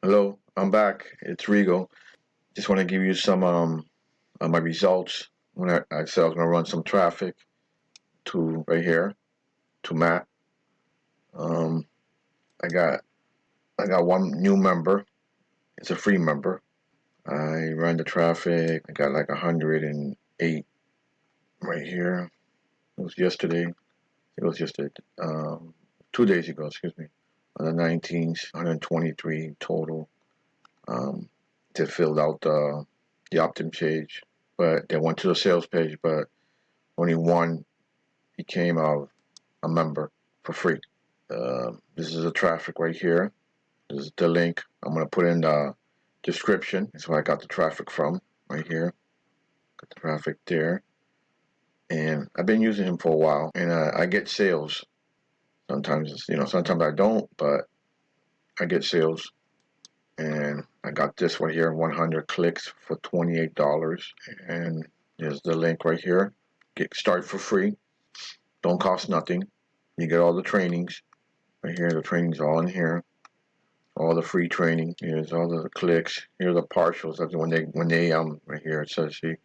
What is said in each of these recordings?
Hello, I'm back. It's Rigo. Just want to give you some of my results when I said I was going to run some traffic to right here to Matt. Um, I got one new member. It's a free member. I ran the traffic. I got like 108 right here. It was yesterday. It was just 2 days ago. Excuse me. On the 19th, 123 total. Um, they filled out the opt-in page, but they went to the sales page, but only one became a member for free. This is the traffic right here. This is the link. I'm going to put in the description. That's where I got the traffic from, right here. Got the traffic there. And I've been using him for a while, and I get sales. Sometimes, sometimes I don't, but I get sales. And I got this one here, 100 clicks for $28. And there's the link right here. Start for free. Don't cost nothing. You get all the trainings right here. The trainings all in here. All the free training. Here's all the clicks. Here are the partials. That's when they right here it says, see,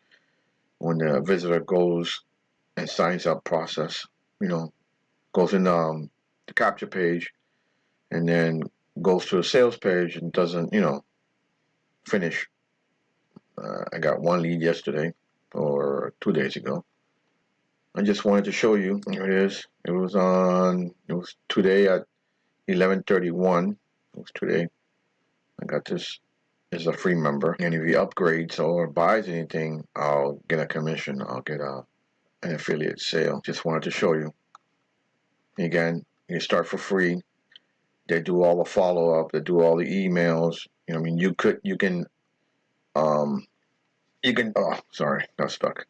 when the visitor goes and signs up process, goes in the capture page and then goes to the sales page and doesn't, finish. I got one lead yesterday or 2 days ago. I just wanted to show you. Here it is. It was today at 11:31. It was today. I got this as a free member. And if he upgrades or buys anything, I'll get a commission. I'll get an affiliate sale. Just wanted to show you. Again, you start for free. They do all the follow-up. They do all the emails. Oh, sorry, got stuck.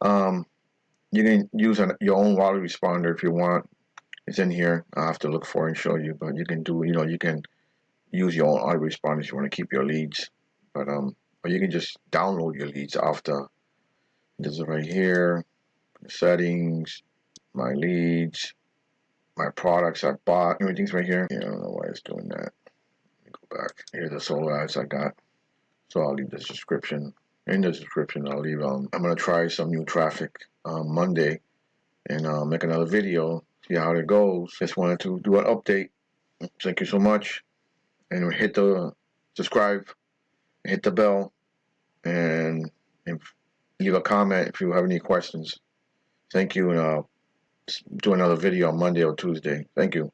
You can use your own autoresponder if you want. It's in here. I'll have to look for it and show you. But you can you can use your own autoresponder if you want to keep your leads. But you can just download your leads after. This is right here. Settings, my leads, my products I bought. Everything's right here. Yeah, I don't know why it's doing that. Let me go back. Here's the solar ads I got. So I'll leave this description. In the description, I'll leave. I'm gonna try some new traffic Monday and make another video. See how it goes. Just wanted to do an update. Thank you so much. And hit the subscribe, hit the bell, and leave a comment if you have any questions. Thank you, and I'll do another video on Monday or Tuesday. Thank you.